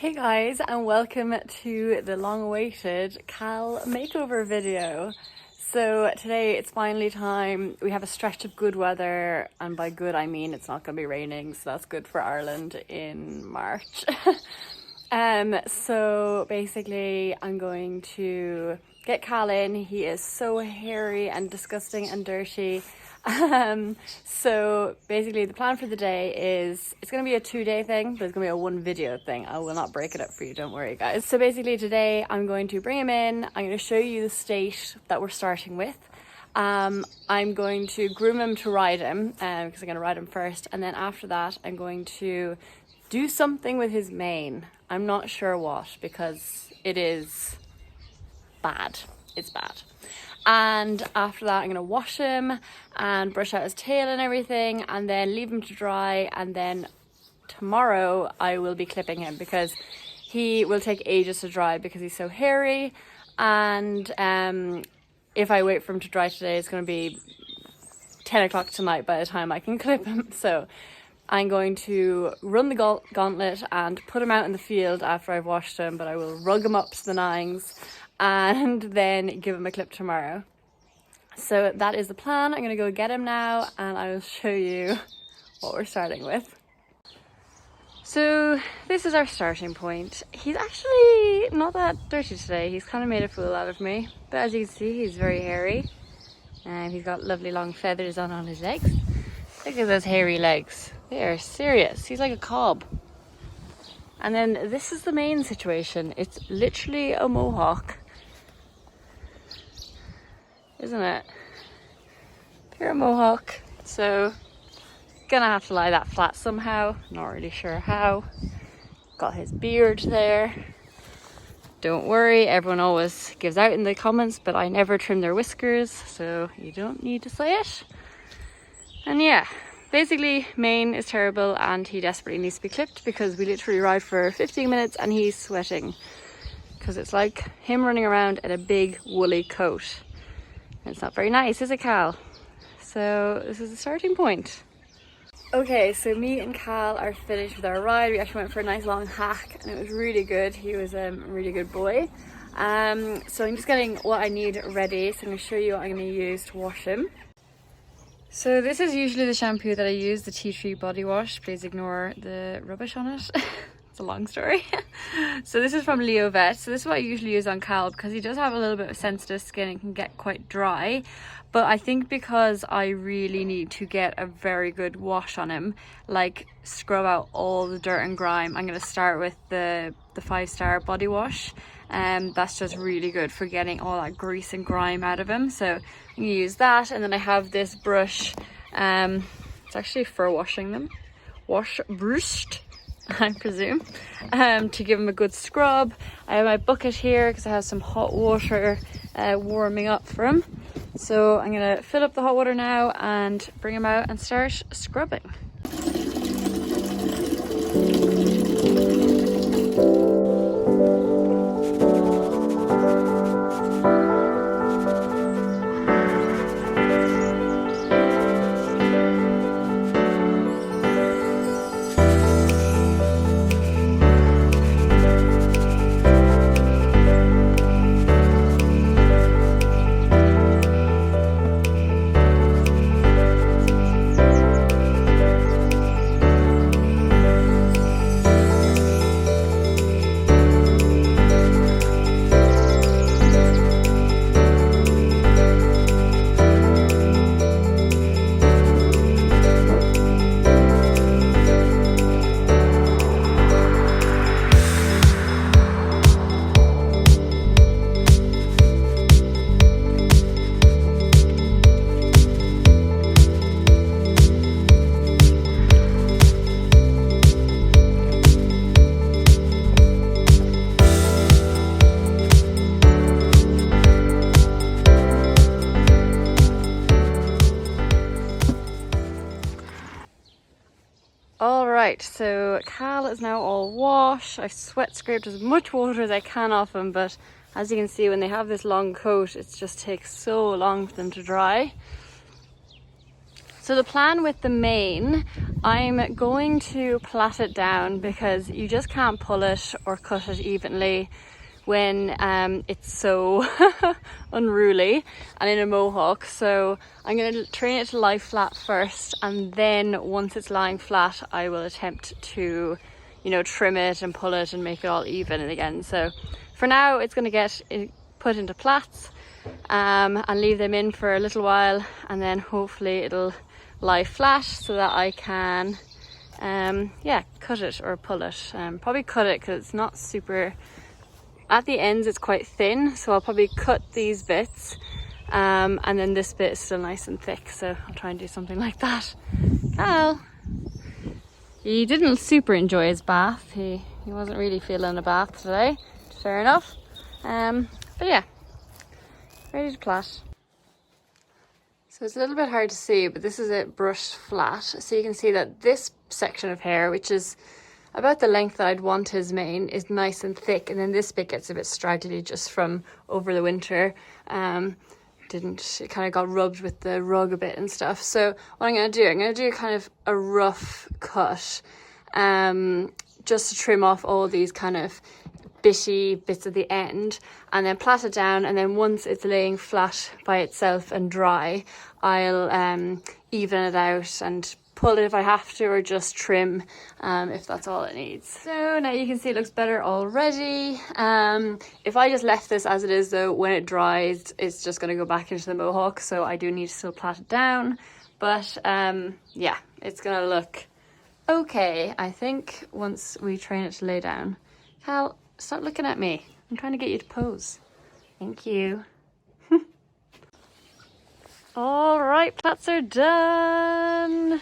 Hey guys, and welcome to the long-awaited Khal makeover video. So today it's finally time. We have a stretch of good weather, and by good I mean it's not going to be raining, so that's good for Ireland in March. So basically I'm going to get Khal in. He is so hairy and disgusting and dirty. So basically the plan for the day is it's going to be a 2-day thing, but it's going to be a 1 video thing. I will not break it up for you, don't worry guys. So basically today I'm going to bring him in. I'm going to show you the state that we're starting with. I'm going to groom him to ride him because I'm going to ride him first, and then after that I'm going to do something with his mane. I'm not sure what, because it is bad. It's bad. And after that I'm going to wash him and brush out his tail and everything, and then leave him to dry, and then tomorrow I will be clipping him because he will take ages to dry because he's so hairy. And if I wait for him to dry today, it's going to be 10 o'clock tonight by the time I can clip him. So I'm going to run the gauntlet and put him out in the field after I've washed him, but I will rug him up to the nines and then give him a clip tomorrow. So that is the plan. I'm going to go get him now and I will show you what we're starting with. So this is our starting point. He's actually not that dirty today. He's kind of made a fool out of me, but as you can see he's very hairy and he's got lovely long feathers on his legs. Look at those hairy legs. They are serious. He's like a cob. And then this is the main situation. It's literally a mohawk, isn't it? Pure mohawk. So gonna have to lie that flat somehow. Not really sure how. Got his beard there. Don't worry, everyone always gives out in the comments, but I never trim their whiskers, so you don't need to say it. And yeah, basically mane is terrible and he desperately needs to be clipped because we literally ride for 15 minutes and he's sweating because it's like him running around in a big woolly coat. It's not very nice, is it, Khal? So this is the starting point. Okay, so me and Khal are finished with our ride. We actually went for a nice long hack and it was really good. He was a really good boy. So I'm just getting what I need ready. So I'm going to show you what I'm going to use to wash him. So this is usually the shampoo that I use, the tea tree body wash. Please ignore the rubbish on it. It's a long story. So this is from MAKEOVER. So this is what I usually use on Khal because he does have a little bit of sensitive skin and can get quite dry. But I think because I really need to get a very good wash on him, like scrub out all the dirt and grime, I'm going to start with the 5-star body wash. That's just really good for getting all that grease and grime out of him. So I'm going to use that, and then I have this brush. It's actually for washing them. Wash brushed, I presume, to give him a good scrub. I have my bucket here because I have some hot water warming up for him. So I'm going to fill up the hot water now and bring him out and start scrubbing. Alright, so Khal is now all washed. I've sweat scraped as much water as I can off him, but as you can see, when they have this long coat, it just takes so long for them to dry. So So the plan with the mane, I'm going to plait it down because you just can't pull it or cut it evenly when it's so unruly and in a mohawk. So I'm going to train it to lie flat first, and then once it's lying flat I will attempt to, you know, trim it and pull it and make it all even again. So for now it's going to get put into plaits and leave them in for a little while, and then hopefully it'll lie flat so that I can yeah, cut it or pull it. Probably cut it because it's not super, at the ends it's quite thin, so I'll probably cut these bits and then this bit is still nice and thick, so I'll try and do something like that. Khal, he didn't super enjoy his bath. He wasn't really feeling a bath today, fair enough. But yeah, ready to plait. So it's a little bit hard to see, but this is it brushed flat. So you can see that this section of hair, which is about the length that I'd want his mane, is nice and thick, and then this bit gets a bit straggly just from over the winter. It kind of got rubbed with the rug a bit and stuff. So what I'm going to do kind of a rough cut, just to trim off all these kind of bitty bits at the end, and then plait it down, and then once it's laying flat by itself and dry, I'll even it out and pull it if I have to, or just trim if that's all it needs. So now you can see it looks better already. If I just left this as it is though, when it dries it's just going to go back into the mohawk, so I do need to still plait it down, but yeah, it's going to look okay I think once we train it to lay down. Khal, stop looking at me. I'm trying to get you to pose. Thank you. All right, plaits are done.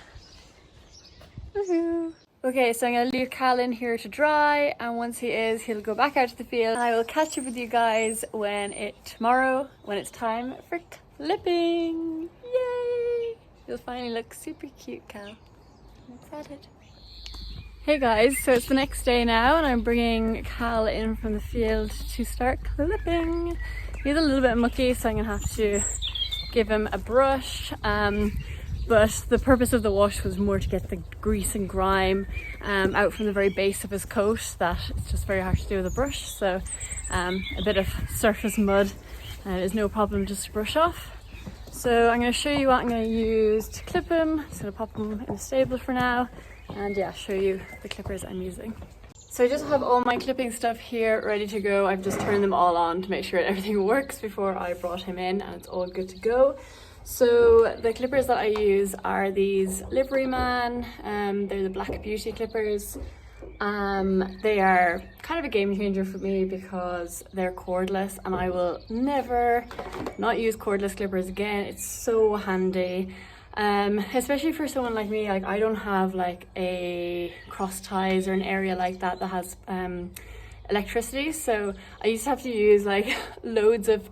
Woohoo. Okay, so I'm going to leave Khal in here to dry, and once he is, he'll go back out to the field. And I will catch up with you guys tomorrow when it's time for clipping. Yay! You'll finally look super cute, Khal. I'm excited. Hey guys, so it's the next day now, and I'm bringing Khal in from the field to start clipping. He's a little bit mucky, so I'm going to have to give him a brush. But the purpose of the wash was more to get the grease and grime out from the very base of his coat, that it's just very hard to do with a brush. So a bit of surface mud is no problem just to brush off. So I'm going to show you what I'm going to use to clip him. I'm just going to pop him in the stable for now, and yeah, show you the clippers I'm using. So I just have all my clipping stuff here ready to go. I've just turned them all on to make sure everything works before I brought him in, and it's all good to go. So the clippers that I use are these Livery Man, they're the Black Beauty clippers. They are kind of a game changer for me because they're cordless, and I will never not use cordless clippers again. It's so handy, especially for someone like me. Like, I don't have like a cross ties or an area like that that has electricity, so I used to have to use like loads of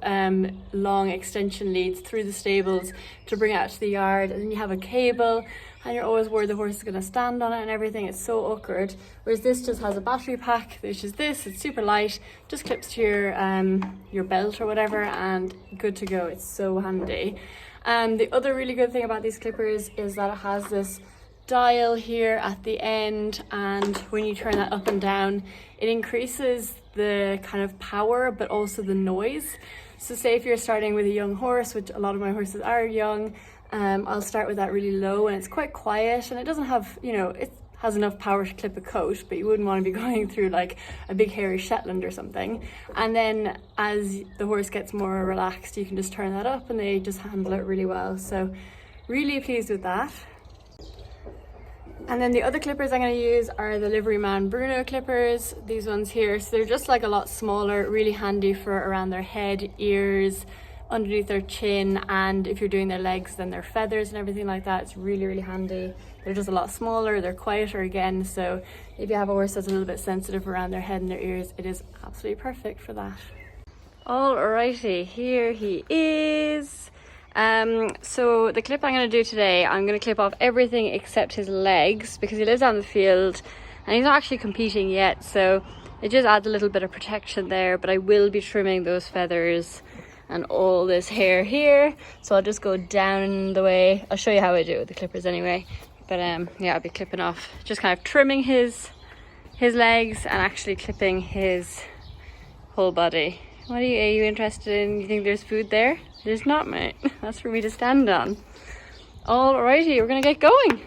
long extension leads through the stables to bring it out to the yard, and then you have a cable and you're always worried the horse is going to stand on it and everything. It's so awkward. Whereas this just has a battery pack, which is this. It's super light, just clips to your belt or whatever, and good to go. It's so handy. The other really good thing about these clippers is that it has this dial here at the end, and when you turn that up and down, it increases the kind of power but also the noise. So say if you're starting with a young horse, which a lot of my horses are young, I'll start with that really low, and it's quite quiet, and it doesn't have, you know, it has enough power to clip a coat, but you wouldn't want to be going through like a big hairy Shetland or something. And then as the horse gets more relaxed, you can just turn that up and they just handle it really well. So really pleased with that. And then the other clippers I'm going to use are the Livery Man Bruno clippers, these ones here. So they're just like a lot smaller, really handy for around their head, ears, underneath their chin, and if you're doing their legs, then their feathers and everything like that. It's really, really handy. They're just a lot smaller, they're quieter again, so if you have a horse that's a little bit sensitive around their head and their ears, it is absolutely perfect for that. Alrighty, here he is. So the clip I'm going to do today, I'm going to clip off everything except his legs, because he lives out in the field and he's not actually competing yet, so it just adds a little bit of protection there. But I will be trimming those feathers and all this hair here. So I'll just go down the way. I'll show you how I do it with the clippers anyway. But yeah, I'll be clipping off, just kind of trimming his legs and actually clipping his whole body. What are you interested in? You think there's food there? There's not, mate. That's for me to stand on. Alrighty, we're gonna get going.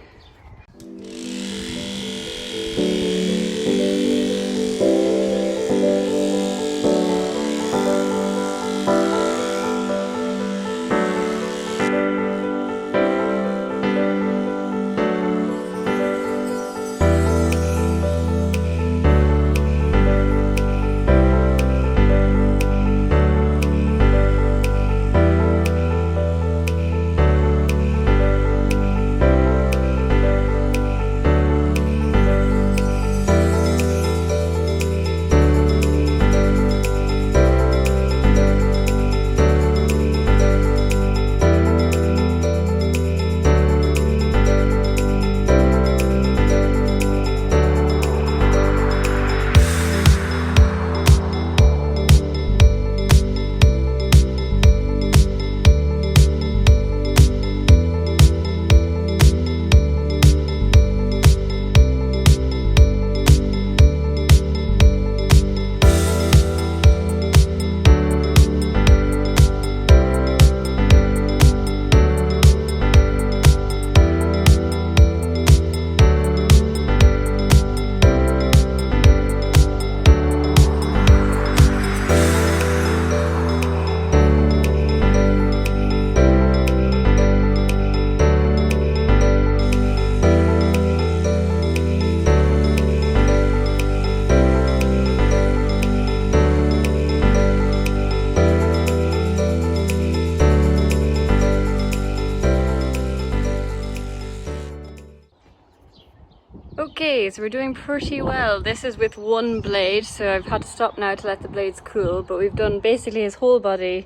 Okay, so we're doing pretty well. This is with one blade, so I've had to stop now to let the blades cool, but we've done basically his whole body,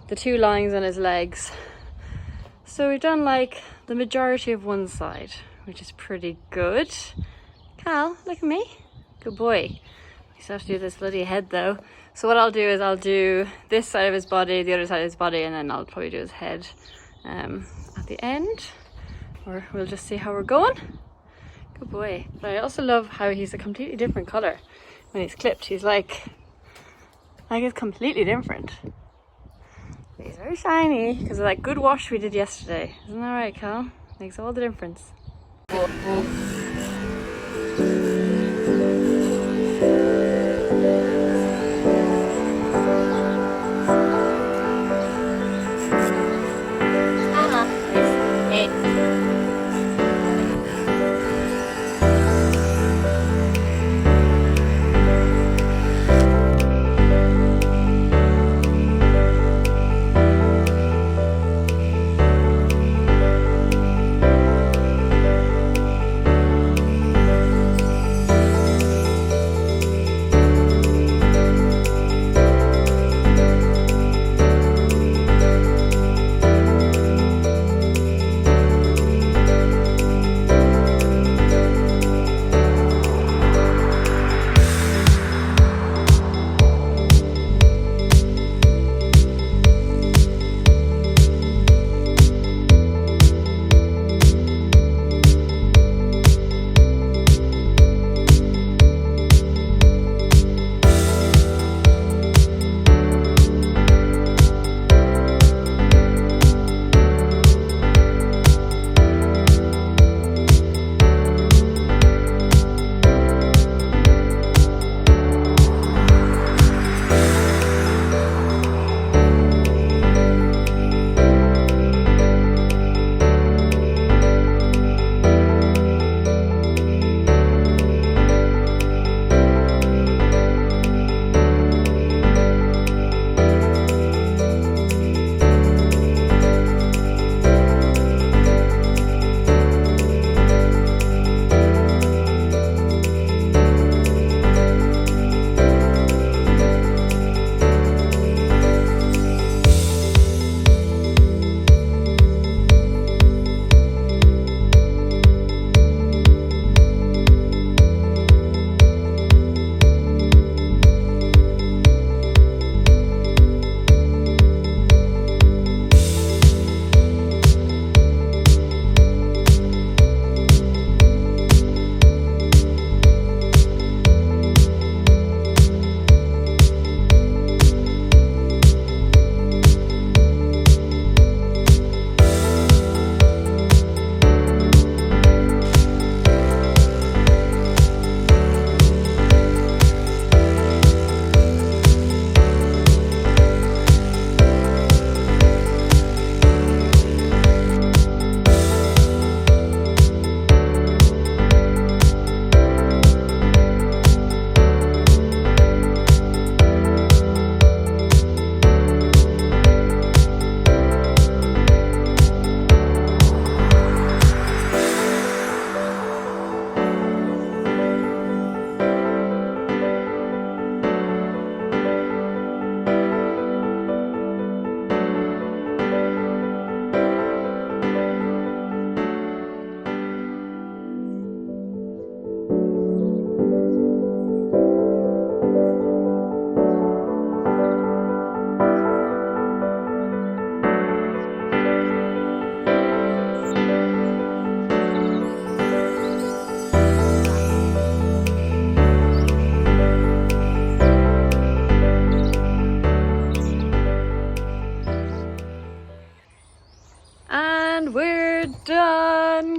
the 2 lines on his legs. So we've done like the majority of one side, which is pretty good. Khal, look at me. Good boy. We still have to do this bloody head though. So what I'll do is I'll do this side of his body, the other side of his body, and then I'll probably do his head at the end. Or we'll just see how we're going. Good boy. But I also love how he's a completely different colour when he's clipped. He's like it's completely different. But he's very shiny because of that good wash we did yesterday. Isn't that right, Khal? Makes all the difference.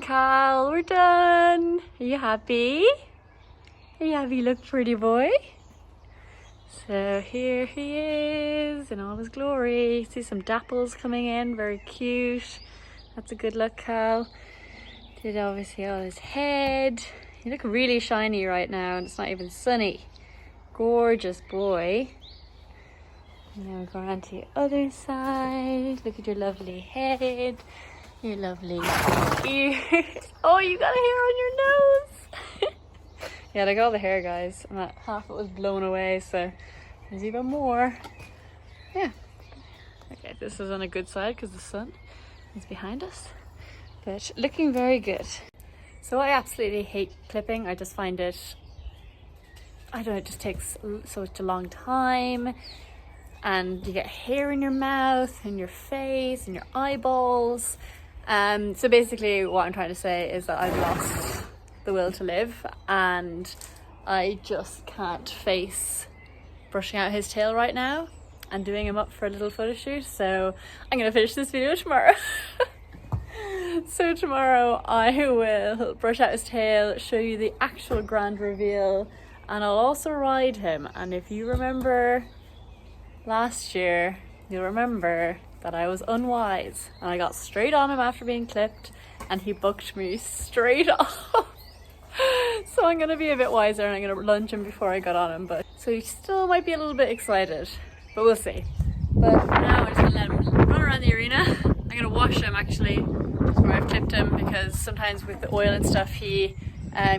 Khal, we're done. Are you happy? Are you happy? Look, pretty boy. So here he is in all his glory. See some dapples coming in, very cute. That's a good look, Khal. Did obviously all his head. You look really shiny right now and it's not even sunny. Gorgeous boy. And then we go around to the other side. Look at your lovely head. Your lovely ears. Oh, you got a hair on your nose. Yeah, like all the hair, guys. And that half it was blown away, so there's even more. Yeah. Okay, this is on a good side because the sun is behind us. But looking very good. So I absolutely hate clipping. I just find it, I don't know, it just takes such a long time. And you get hair in your mouth and your face and your eyeballs. So basically what I'm trying to say is that I've lost the will to live and I just can't face brushing out his tail right now and doing him up for a little photo shoot. So I'm going to finish this video tomorrow. So tomorrow I will brush out his tail, show you the actual grand reveal, and I'll also ride him. And if you remember last year, you'll remember that I was unwise and I got straight on him after being clipped and he booked me straight off. So I'm going to be a bit wiser and I'm going to lunge him before I got on him. But so he still might be a little bit excited, but we'll see. But for now I'm just going to let him run around the arena. I'm going to wash him actually where I've clipped him, because sometimes with the oil and stuff he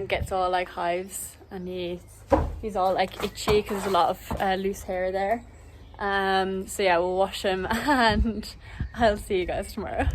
gets all like hives and he's all like itchy because there's a lot of loose hair there. So yeah, we'll wash him and I'll see you guys tomorrow.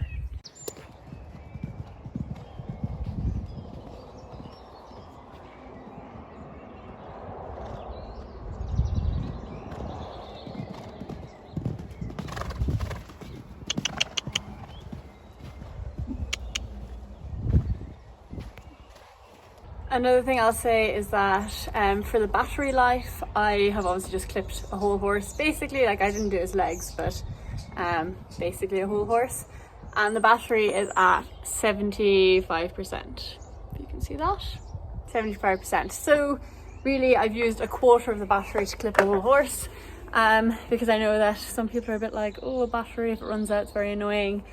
Another thing I'll say is that for the battery life, I have obviously just clipped a whole horse. Basically, like I didn't do his legs, but basically a whole horse. And the battery is at 75%. If you can see that, 75%. So really, I've used a quarter of the battery to clip a whole horse, because I know that some people are a bit like, oh, a battery, if it runs out, it's very annoying.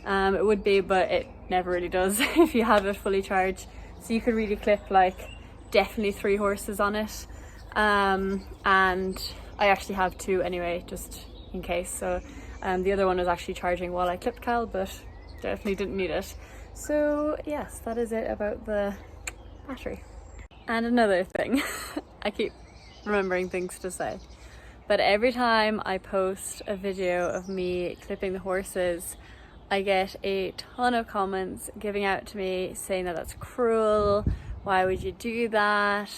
It would be, but it never really does if you have it fully charged. So you could really clip like definitely 3 horses on it. And I actually have 2 anyway, just in case. So the other one was actually charging while I clipped Khal, but definitely didn't need it. So yes, that is it about the battery. And another thing, I keep remembering things to say, but every time I post a video of me clipping the horses, I get a ton of comments giving out to me saying that that's cruel, why would you do that,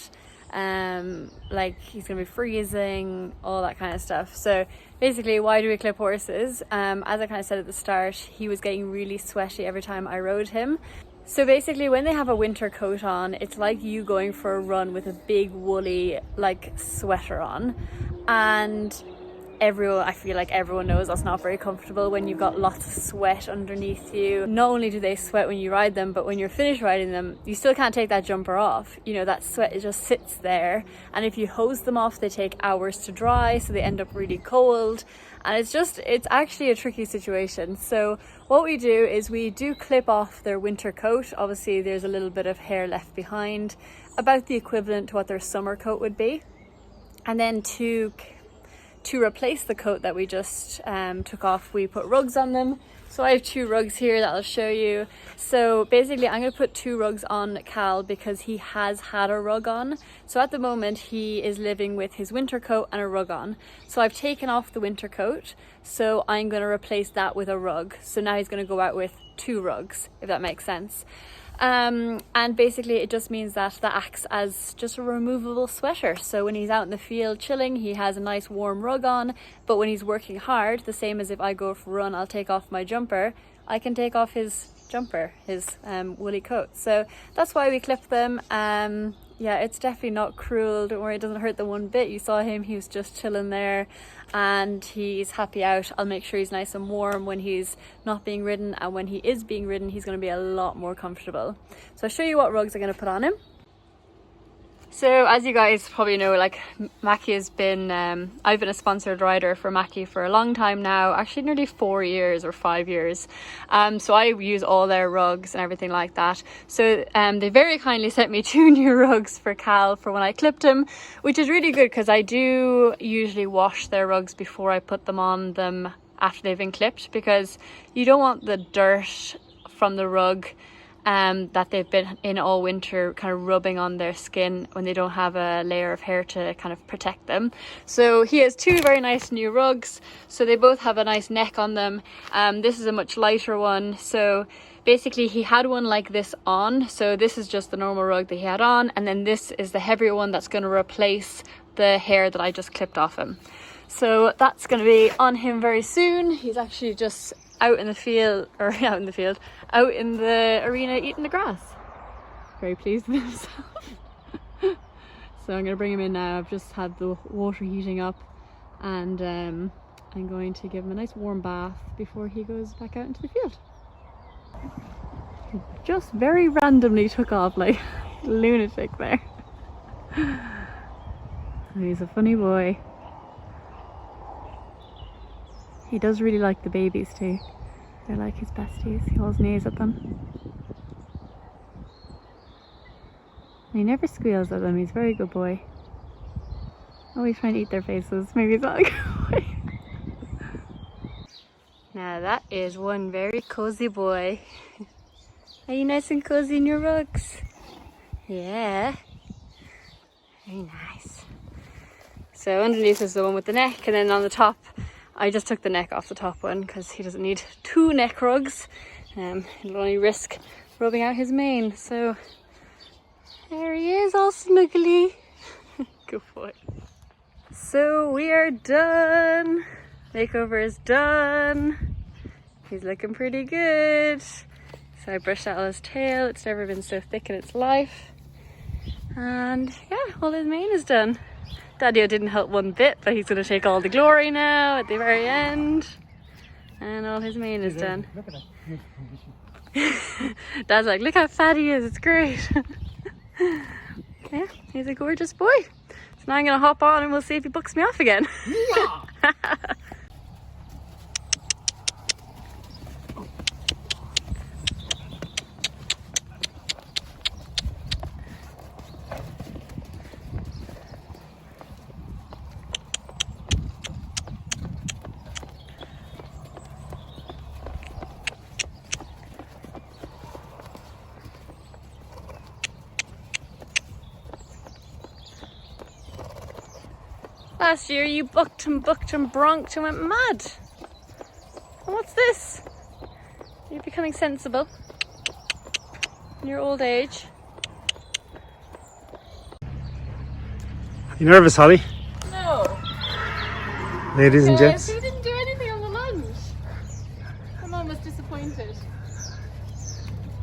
like he's gonna be freezing, all that kind of stuff. So basically, why do we clip horses? As I kind of said at the start, he was getting really sweaty every time I rode him. So basically when they have a winter coat on, it's like you going for a run with a big woolly like sweater on, and I feel like everyone knows that's not very comfortable when you've got lots of sweat underneath you. Not only do they sweat when you ride them, but when you're finished riding them, you still can't take that jumper off. You know, that sweat, it just sits there. And if you hose them off, they take hours to dry, so they end up really cold. And it's actually a tricky situation. So what we do is we do clip off their winter coat. Obviously, there's a little bit of hair left behind, about the equivalent to what their summer coat would be. And then to replace the coat that we just took off, we put rugs on them. So I have 2 rugs here that I'll show you. So basically I'm going to put 2 rugs on Khal because he has had a rug on. So at the moment he is living with his winter coat and a rug on. So I've taken off the winter coat, so I'm going to replace that with a rug. So now he's going to go out with 2 rugs, if that makes sense. And basically it just means that acts as just a removable sweater. So when he's out in the field chilling, he has a nice warm rug on, but when he's working hard, the same as if I go for a run, I'll take off my jumper, I can take off his jumper, his woolly coat. So that's why we clip them. yeah, it's definitely not cruel. Don't worry, it doesn't hurt them one bit. You saw him, he was just chilling there and he's happy out. I'll make sure he's nice and warm when he's not being ridden, and when he is being ridden he's going to be a lot more comfortable. So I'll show you what rugs I'm going to put on him. So as you guys probably know, like Mackie has been, I've been a sponsored rider for Mackie for a long time now, actually nearly 4 years or 5 years. So I use all their rugs and everything like that. So they very kindly sent me 2 new rugs for Khal for when I clipped him, which is really good because I do usually wash their rugs before I put them on them after they've been clipped, because you don't want the dirt from the rug that they've been in all winter kind of rubbing on their skin when they don't have a layer of hair to kind of protect them. So he has 2 very nice new rugs, so they both have a nice neck on them. This is a much lighter one, so basically he had one like this on, so this is just the normal rug that he had on, and then this is the heavier one that's going to replace the hair that I just clipped off him. So that's going to be on him very soon. He's actually just out in the field, or out in the arena eating the grass. Very pleased with himself. So I'm going to bring him in now. I've just had the water heating up, and I'm going to give him a nice warm bath before he goes back out into the field. He just very randomly took off like a lunatic there. He's a funny boy. He does really like the babies too. They're like his besties. He always neighs at them. And he never squeals at them. He's a very good boy. Always trying to eat their faces. Maybe it's not a good boy. Now that is one very cozy boy. Are you nice and cozy in your rugs? Yeah. Very nice. So underneath is the one with the neck, and then on the top I just took the neck off the top one because he doesn't need 2 neck rugs. It'll only risk rubbing out his mane. So there he is, all snuggly. Good boy. So we are done. Makeover is done. He's looking pretty good. So I brushed out all his tail. It's never been so thick in its life. And yeah, all his mane is done. Daddy didn't help one bit, but he's going to take all the glory now at the very end. And all his mane is done. Look at that. Dad's like, look how fat he is, it's great. Yeah, he's a gorgeous boy. So now I'm going to hop on and we'll see if he bucks me off again. Yeah. Last year you bucked and bronked and went mad. And what's this? You're becoming sensible in your old age. You nervous, Holly? No. Ladies and gents. He didn't do anything on the lunge. My mum was disappointed.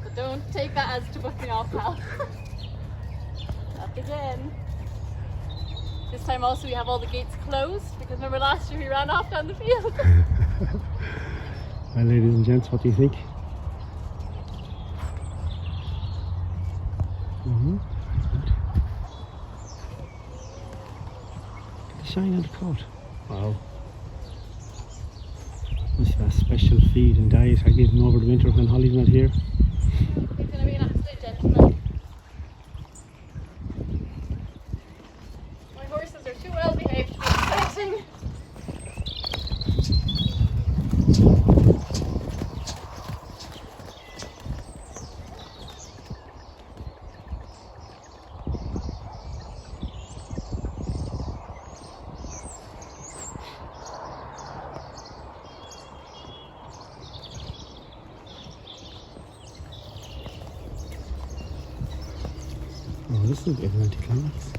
But don't take that as to buck me off, Khal. Not again. This time also we have all the gates closed, because remember last year he ran off down the field. Well, ladies and gents, what do you think? The shine on the coat. Wow. Must have a special feed and diet I give him over the winter when Holly's not here. He's going to be an absolute gentleman. My horses are too well behaved to be exciting. Oh, this is a bit anticlimax.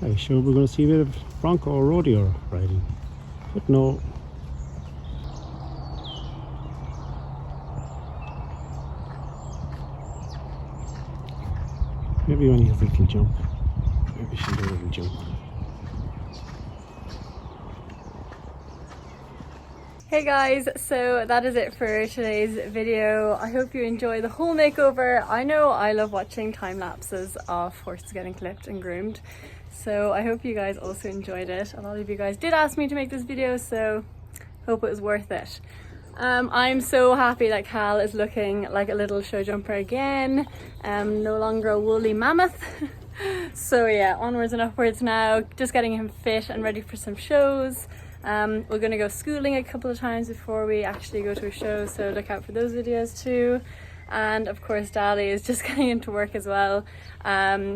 I was sure we're going to see a bit of bronco or rodeo riding, but no. Maybe when he has a little jump. Maybe she'll do a little jump. Hey guys, so that is it for today's video. I hope you enjoy the whole makeover. I know I love watching time lapses of horses getting clipped and groomed, so I hope you guys also enjoyed it. A lot of you guys did ask me to make this video, so hope it was worth it. I'm so happy that Khal is looking like a little show jumper again, no longer a woolly mammoth. So yeah, onwards and upwards now, just getting him fit and ready for some shows. We're going to go schooling a couple of times before we actually go to a show, so look out for those videos too. And of course Dali is just getting into work as well.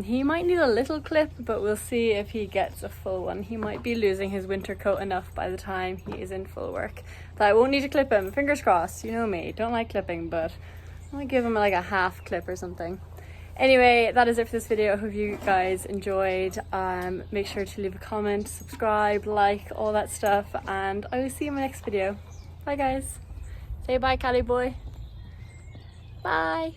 He might need a little clip, but we'll see if he gets a full one. He might be losing his winter coat enough by the time he is in full work that I won't need to clip him. Fingers crossed, you know me, don't like clipping, but I might give him like a half clip or something. Anyway, that is it for this video. I hope you guys enjoyed. Make sure to leave a comment, subscribe, like, all that stuff, and I will see you in my next video. Bye guys. Say bye, Khali boy. Bye.